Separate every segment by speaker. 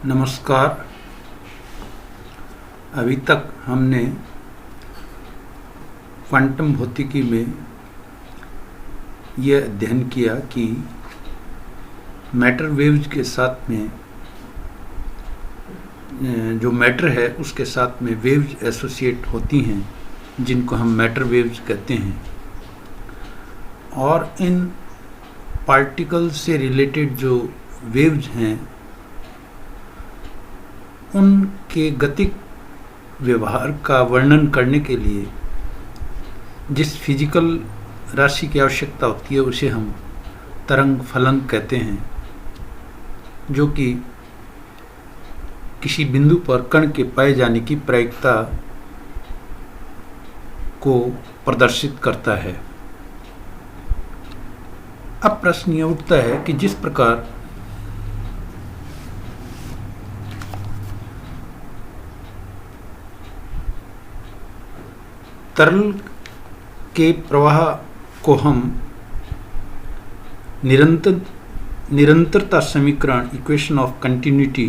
Speaker 1: नमस्कार। अभी तक हमने क्वांटम भौतिकी में यह अध्ययन किया कि मैटर वेव्स के साथ में जो मैटर है उसके साथ में वेव्स एसोसिएट होती हैं, जिनको हम मैटर वेव्स कहते हैं। और इन पार्टिकल से रिलेटेड जो वेव्स हैं उनके गतिक व्यवहार का वर्णन करने के लिए जिस फिजिकल राशि की आवश्यकता होती है उसे हम तरंग फलन कहते हैं, जो कि किसी बिंदु पर कण के पाए जाने की प्रायिकता को प्रदर्शित करता है। अब प्रश्न यह उठता है कि जिस प्रकार तरल के प्रवाह को हम निरंतरता समीकरण इक्वेशन ऑफ कंटिन्यूटी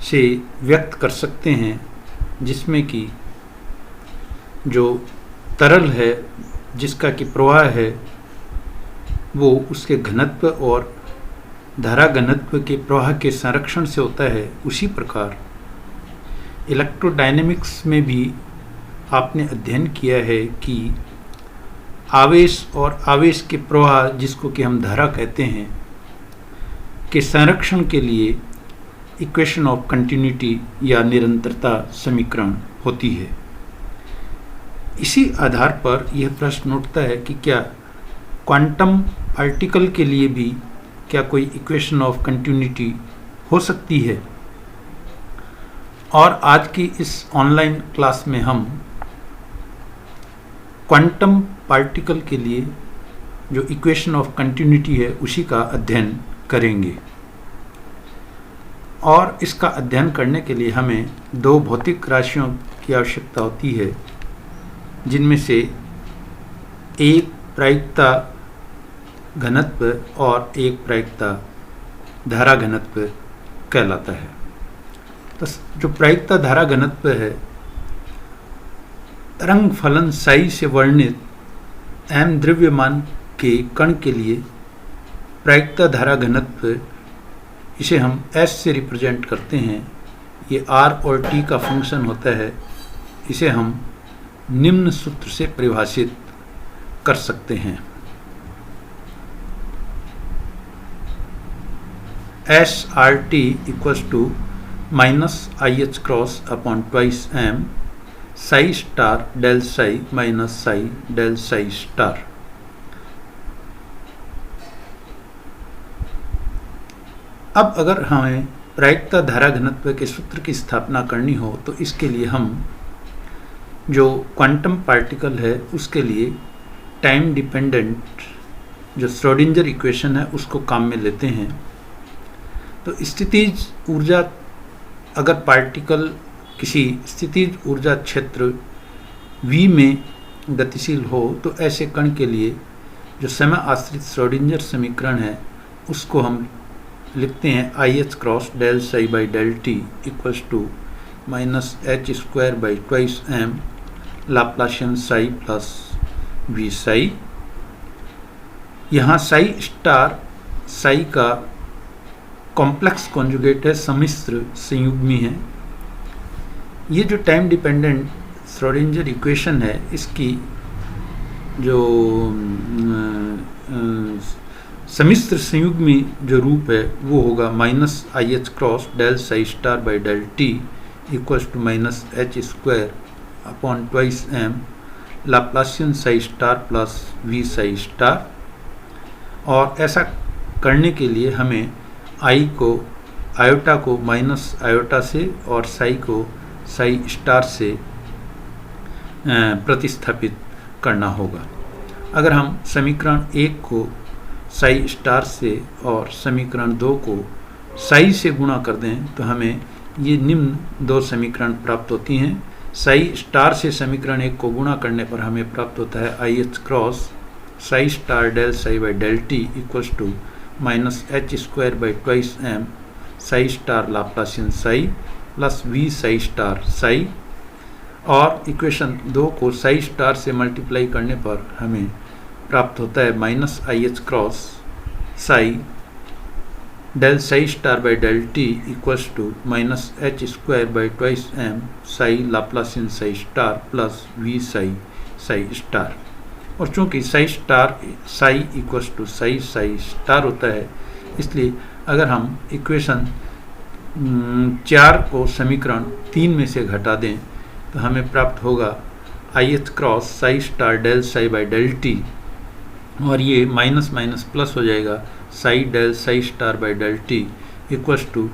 Speaker 1: से व्यक्त कर सकते हैं, जिसमें कि जो तरल है जिसका कि प्रवाह है वो उसके घनत्व और धारा घनत्व के प्रवाह के संरक्षण से होता है। उसी प्रकार इलेक्ट्रोडायनेमिक्स में भी आपने अध्ययन किया है कि आवेश और आवेश के प्रवाह, जिसको कि हम धारा कहते हैं, के संरक्षण के लिए इक्वेशन ऑफ कंटिन्यूटी या निरंतरता समीकरण होती है। इसी आधार पर यह प्रश्न उठता है कि क्या क्वांटम पार्टिकल के लिए भी क्या कोई इक्वेशन ऑफ कंटिन्यूटी हो सकती है। और आज की इस ऑनलाइन क्लास में हम क्वांटम पार्टिकल के लिए जो इक्वेशन ऑफ कंटिन्यूटी है उसी का अध्ययन करेंगे। और इसका अध्ययन करने के लिए हमें दो भौतिक राशियों की आवश्यकता होती है, जिनमें से एक प्रायिकता घनत्व और एक प्रायिकता धारा घनत्व कहलाता है। तो जो प्रायिकता धारा घनत्व है, तरंग फलन साई से वर्णित m द्रव्यमान के कण के लिए प्रायिकता धारा घनत्व, इसे हम s से रिप्रेजेंट करते हैं। ये r और t का फंक्शन होता है। इसे हम निम्न सूत्र से परिभाषित कर सकते हैं। SRT equals to minus IH cross upon twice m psi star del psi minus psi del psi star. अब अगर हमें प्रायिकता धारा घनत्व के सूत्र की स्थापना करनी हो तो इसके लिए हम जो क्वांटम पार्टिकल है उसके लिए टाइम डिपेंडेंट जो श्रोडिंगर इक्वेशन है उसको काम में लेते हैं। तो स्थितिज ऊर्जा, अगर पार्टिकल किसी स्थितिज ऊर्जा क्षेत्र V में गतिशील हो तो ऐसे कण के लिए जो समय आश्रित श्रोडिंगर समीकरण है उसको हम लिखते हैं IH cross del psi by del T equals to minus H square by twice m Laplacian psi plus V psi. यहाँ साई स्टार साई का कॉम्प्लेक्स कॉन्जुगेट है, सम्मिश्र संयुग्मी है। ये जो टाइम डिपेंडेंट श्रोडिंगर इक्वेशन है इसकी जो सम्मिश्र संयुग्मी जो रूप है वो होगा minus IH cross del psi star by del T equals to minus H square upon twice m Laplacian psi star plus V psi star. और ऐसा करने के लिए हमें आयोटा को माइनस आयोटा से और साई को साई स्टार से प्रतिस्थापित करना होगा। अगर हम समीकरण 1 को साई स्टार से और समीकरण 2 को साई से गुणा कर दें तो हमें ये निम्न दो समीकरण प्राप्त होती हैं। साई स्टार से समीकरण 1 को गुणा करने पर हमें प्राप्त होता है IH cross psi star del psi by del T equals to minus H square by twice M psi star Laplacian psi plus V psi star psi, और इक्वेशन 2 को साई स्टार से मल्टीप्लाई करने पर हमें प्राप्त होता है minus I H cross psi del psi star by del T equals to minus H square by twice M psi Laplacian psi star plus V psi psi star. और चूंकि psi star psi equals to psi psi star होता है, इसलिए अगर हम equation 4 को समीकरण 3 में से घटा दें तो हमें प्राप्त होगा I H cross psi star del psi by del T, और ये माइनस माइनस प्लस हो जाएगा psi del psi star by del T equals to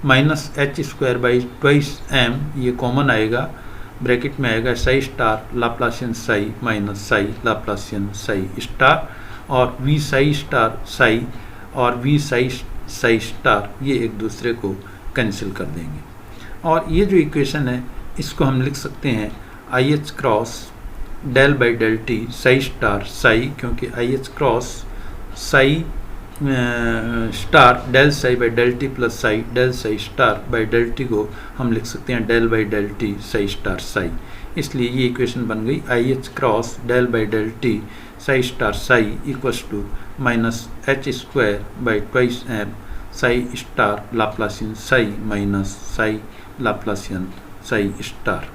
Speaker 1: minus H square by twice M, ये कॉमन आएगा, ब्रैकेट में आएगा psi star Laplacian psi minus psi Laplacian psi star, और V psi star psi और V psi psi star ये एक दूसरे को कैंसिल कर देंगे। और ये जो इक्वेशन है इसको हम लिख सकते हैं i H cross del by del T psi star psi, क्योंकि i H cross psi star del psi by del T plus psi del psi star by del t को हम लिख सकते हैं del by del T psi star psi, इसलिए ये equation बन गई i H cross del by del T psi star psi equals to minus H square by twice M psi star Laplacian psi minus psi Laplacian psi star.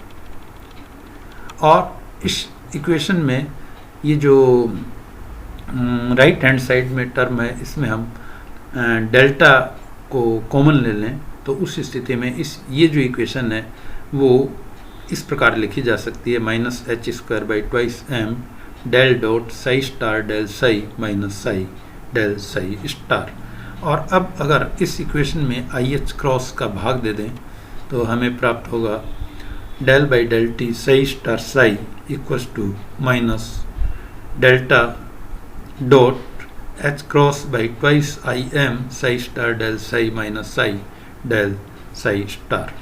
Speaker 1: और इस equation में ये जो right hand side में term है इसमें हम delta को कॉमन ले लें तो उस स्थिति में ये जो इक्वेशन है वो इस प्रकार लिखी जा सकती है minus H square by twice M del dot psi star del psi minus psi del psi star. और अब अगर इस इक्वेशन में आई एच क्रॉस का भाग दे दें तो हमें प्राप्त होगा del by del T psi star psi equals to minus delta dot H cross by twice I M psi star del psi minus psi del psi star.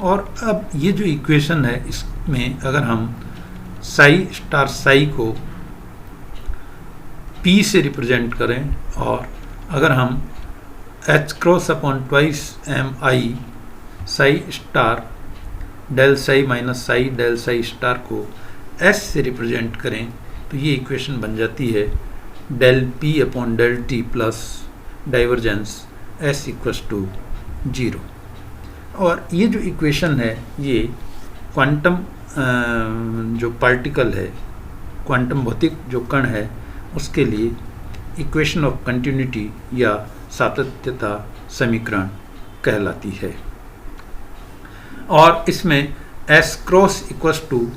Speaker 1: और अब ये जो इक्वेशन है इसमें अगर हम साई स्टार साई को P से रिप्रेजेंट करें और अगर हम h cross upon twice m i psi star del psi minus psi del psi star को S से रिप्रेजेंट करें तो ये इक्वेशन बन जाती है del P upon del T plus divergence S equals to 0। और ये जो इक्वेशन है ये क्वांटम जो पार्टिकल है, क्वांटम भौतिक जो कण है, उसके लिए इक्वेशन ऑफ कंटिन्यूटी या सातत्यता समीकरण कहलाती है। और इसमें एस क्रॉस इक्वल्स टू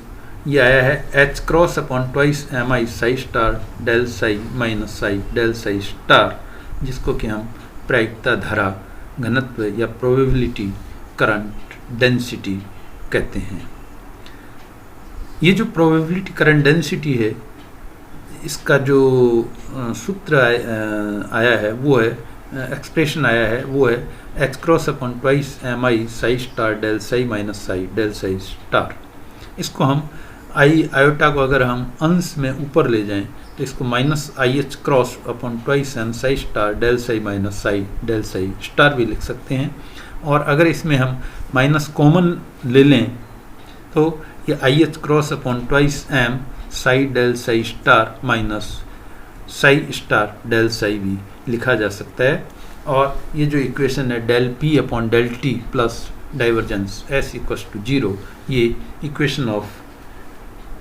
Speaker 1: ये आया है h cross upon twice m i psi star del psi minus psi del psi star, जिसको कि हम प्रायिकता धारा घनत्व या प्रोबेबिलिटी करंट डेंसिटी कहते हैं। ये जो प्रोबेबिलिटी करंट डेंसिटी है इसका जो सूत्र आया है वो है एक्सप्रेशन आया है वो है h cross upon twice m i psi star del psi minus psi del psi star. इसको हम आई आयोटा को अगर हम अंश में ऊपर ले जाएं तो इसको minus I H cross upon twice M psi star del psi minus psi del psi star भी लिख सकते हैं। और अगर इसमें हम माइनस कॉमन ले लें तो ये I H cross upon twice M psi del psi star minus psi star del psi भी लिखा जा सकता है। और ये जो इक्वेशन है del P upon del T plus divergence S equals to 0, ये इक्वेशन ऑफ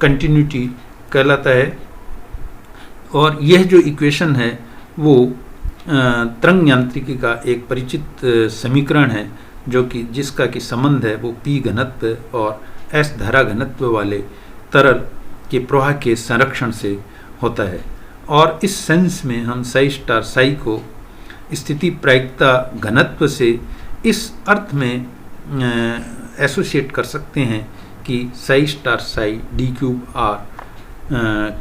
Speaker 1: कंटिन्यूटी कहलाता है। और यह जो इक्वेशन है वो तरंग यांत्रिकी का एक परिचित समीकरण है जो कि जिसका कि संबंध है वो पी घनत्व और एस धारा घनत्व वाले तरल के प्रवाह के संरक्षण से होता है। और इस सेंस में हम साई स्टार साई को स्थिति प्रायिकता घनत्व से इस अर्थ में एसोसिएट कर सकते हैं कि psi star psi D cube R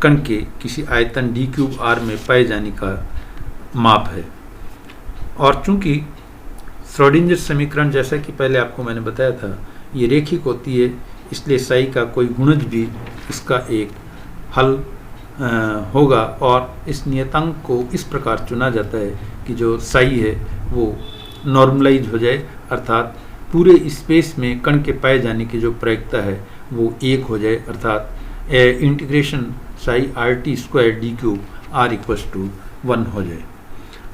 Speaker 1: कण के किसी आयतन डी क्यूब आर में पाए जाने का माप है। और चूंकि श्रोडिंगर समीकरण जैसा कि पहले आपको मैंने बताया था ये रेखिक होती है, इसलिए साई का कोई गुणज भी इसका एक हल होगा और इस नियतांक को इस प्रकार चुना जाता है कि जो साई है वो नॉर्मलाइज हो जाए, अर्थात पूरे स्पेस में कण के पाए जाने की जो प्रायिकता है वो 1 हो जाए, अर्थात integration psi R T square D cube R equals to 1 हो जाए।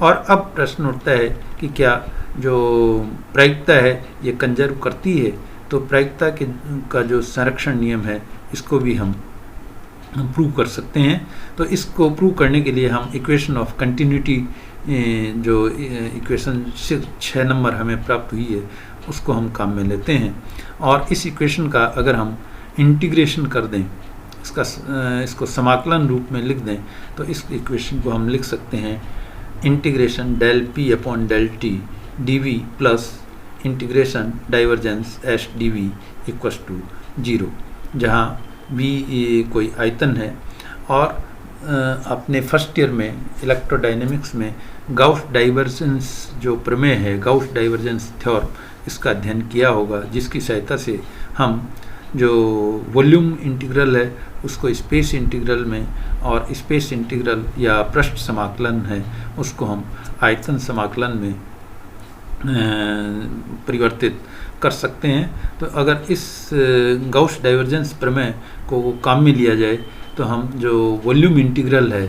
Speaker 1: और अब प्रश्न उठता है कि क्या जो प्रायिकता है ये कंजर्व करती है, तो प्रायिकता के का जो संरक्षण नियम है इसको भी हम प्रूव कर सकते हैं। तो इसको प्रूव करने के लिए हम इक्वेशन ऑफ कंटिन्यूटी जो इक्वेशन 6 नंबर हमें प्राप्त हुई है उसको हम काम में लेते हैं, और इस इक्वेशन का अगर हम इंटीग्रेशन कर दें, इसको समाकलन रूप में लिख दें, तो इस इक्वेशन को हम लिख सकते हैं integration del P upon del T D V plus integration divergence S D V equals to 0, जहाँ वी कोई आयतन है। और अपने फर्स्ट ईयर में इलेक्ट्रोडायनेमिक्स में गाउस डाइवर्जेंस जो प्रमेय है, गाउस डाइवर्जेंस थ्योरम, इसका अध्ययन किया होगा, जिसकी सहायता से हम जो वॉल्यूम इंटीग्रल है उसको स्पेस इंटीग्रल में, और स्पेस इंटीग्रल या पृष्ठ समाकलन है उसको हम आयतन समाकलन में परिवर्तित कर सकते हैं। तो अगर इस गाउस डाइवर्जेंस प्रमेय को काम में लिया जाए तो हम जो वॉल्यूम इंटीग्रल है,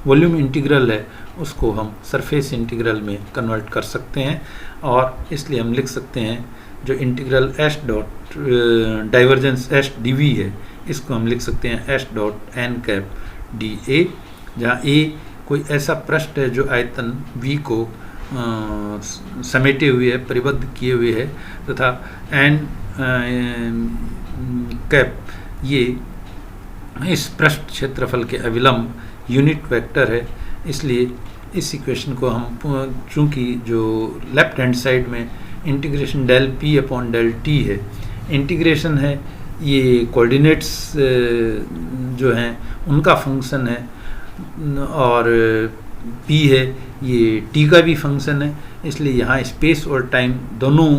Speaker 1: वॉल्यूम इंटीग्रल है उसको हम सरफेस इंटीग्रल में कन्वर्ट कर सकते हैं, और इसलिए हम लिख सकते हैं जो integral S dot divergence S D V है इसको हम लिख सकते हैं S dot N cap D A, जहाँ ए कोई ऐसा पृष्ठ है जो आयतन v को समेटे हुए है, परिबद्ध किए हुए है, तथा एन कैप ये इस पृष्ठ क्षेत्रफल के अविलंब यूनिट वेक्टर है। इसलिए इस इक्वेशन को हम, चूँकि जो लेफ्ट हैंड साइड में integration del P upon del T है, इंटीग्रेशन है ये कोऑर्डिनेट्स जो हैं उनका फंक्शन है, और p है ये t का भी फंक्शन है। इसलिए यहाँ स्पेस और टाइम दोनों,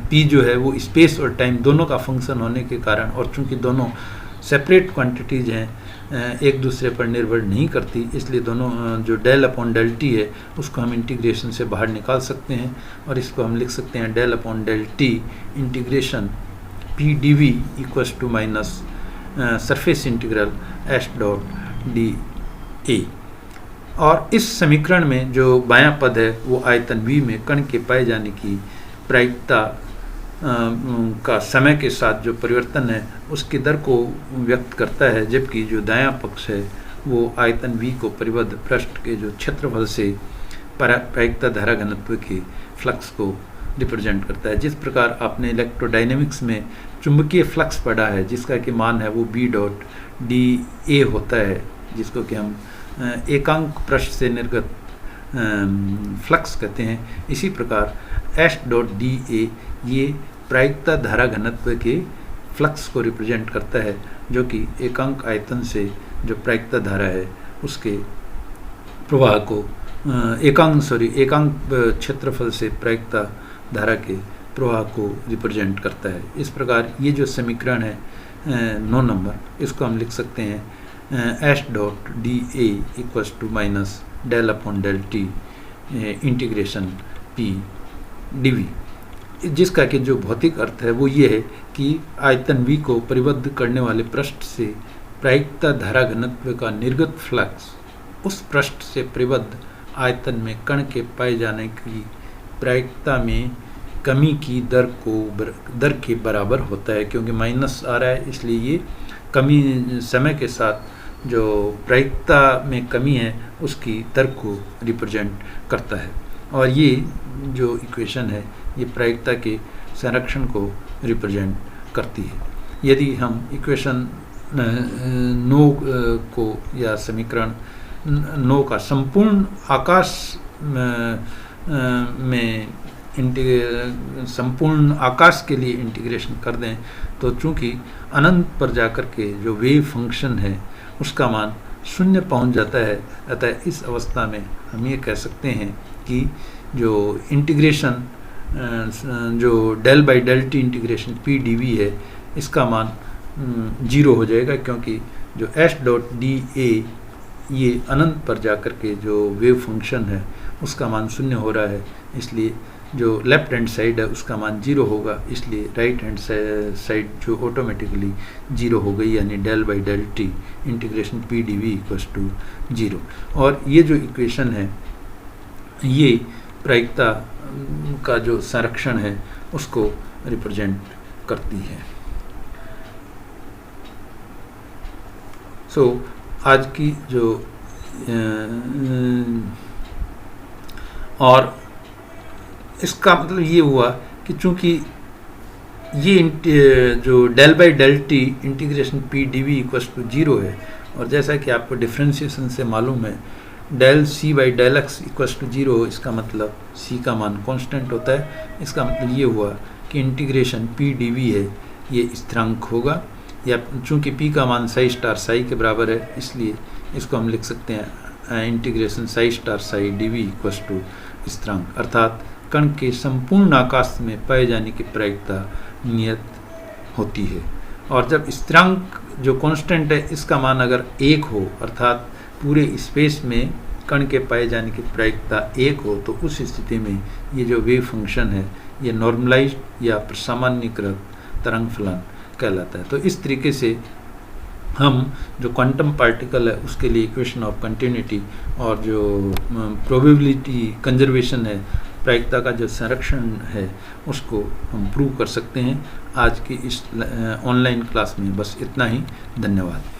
Speaker 1: p जो है वो स्पेस और टाइम दोनों का फंक्शन होने के कारण, और चूंकि दोनों सेपरेट क्वांटिटीज हैं, एक दूसरे पर निर्भर नहीं करती, इसलिए दोनों जो डेल अपॉन डेल टी है उसको हम इंटीग्रेशन से बाहर निकाल सकते हैं, और इसको हम लिख सकते हैं del upon del T integration p D V equals to minus surface integral S dot D A. और इस समीकरण में जो बायां पद है वो आयतन v में कण के पाए जाने की प्रायिकता का समय के साथ जो परिवर्तन है उसकी दर को व्यक्त करता है, जबकि जो दायां पक्ष है वो आयतन v को परिबद्ध पृष्ठ के जो क्षेत्रफल से प्रायिकता धारा घनत्व के फ्लक्स को रिप्रेजेंट करता है। जिस प्रकार आपने इलेक्ट्रोडायनेमिक्स में चुंबकीय फ्लक्स पढ़ा है जिसका कि मान है वो बी डॉट डी ए होता है, जिसको कि हम एकांक पृष्ठ से निर्गत फ्लक्स कहते हैं, इसी प्रकार एस डॉट डी ए ये प्रायिकता धारा घनत्व के फ्लक्स को रिप्रेजेंट करता है, जो कि एकांक आयतन से जो प्रायिकता धारा है उसके प्रवाह को एकांक क्षेत्रफल से प्रायिकता धारा के प्रवाह को रिप्रेजेंट करता है। इस प्रकार ये जो समीकरण है 9 नंबर, इसको हम लिख सकते हैं S dot D A equals to minus del upon del T integration P D V, जिसका कि जो भौतिक अर्थ है वो ये है कि आयतन v को परिबद्ध करने वाले पृष्ठ से प्रायिकता धारा घनत्व का निर्गत फ्लक्स उस पृष्ठ से परिबद्ध आयतन में कण के पाए जाने की प्रायिकता में कमी की दर के बराबर होता है। क्योंकि माइनस आ रहा है इसलिए ये कमी समय के साथ जो प्रायिकता में कमी है उसकी दर को रिप्रेजेंट करता है, और ये जो इक्वेशन है ये प्रायिकता के संरक्षण को रिप्रेजेंट करती है। यदि हम इक्वेशन 9 को या समीकरण 9 का संपूर्ण आकाश में संपूर्ण आकाश के लिए इंटीग्रेशन कर दें तो चूंकि अनंत पर जाकर के जो वेव फंक्शन है उसका मान 0 पहुंच जाता है, अतः इस अवस्था में हम ये कह सकते हैं कि जो इंटीग्रेशन जो del by del T integration P D V है इसका मान जीरो हो जाएगा, क्योंकि जो एस डॉट डी ए ये अनंत पर जाकर के जो वेव फंक्शन है उसका मान शून्य हो रहा है, इसलिए जो लेफ्ट हैंड साइड है उसका मान जीरो होगा, इसलिए राइट हैंड साइड जो ऑटोमेटिकली जीरो हो गई, यानी del by del T integration P D V equals to zero. और ये जो इक्वेशन है ये प्रायिकता का जो संरक्षण है उसको रिप्रेजेंट करती है। सो आज की जो और इसका मतलब ये हुआ कि चूंकि ये जो del by del T integration P D V equals to zero है, और जैसा कि आपको डिफ्रेंशिएशन से मालूम है del C by del X equals to zero, इसका मतलब सी का मान कांस्टेंट होता है। इसका मतलब ये हुआ कि इंटीग्रेशन पी डी वी है ये स्थिरांक होगा, या चूंकि पी का मान साई स्टार साई के बराबर है इसलिए इसको हम लिख सकते हैं integration psi star psi D V equals to स्थिरांक, अर्थात कण के संपूर्ण आकाश में पाए जाने की प्रायिकता नियत होती है। और जब स्थिरांक जो कांस्टेंट है इसका मान अगर 1 हो, अर्थात पूरे स्पेस में कण के पाए जाने की प्रायिकता 1 हो, तो उस स्थिति में ये जो वेव फंक्शन है ये नॉर्मलाइज्ड या सामान्यीकृत तरंग फलन कहलाता है। तो इस तरीके से हम जो क्वांटम पार्टिकल है उसके लिए इक्वेशन ऑफ कंटिन्यूटी और जो प्रोबेबिलिटी कंजर्वेशन है, प्रायिकता का जो संरक्षण है उसको हम प्रूव कर सकते हैं। आज की इस ऑनलाइन क्लास में बस इतना ही। धन्यवाद।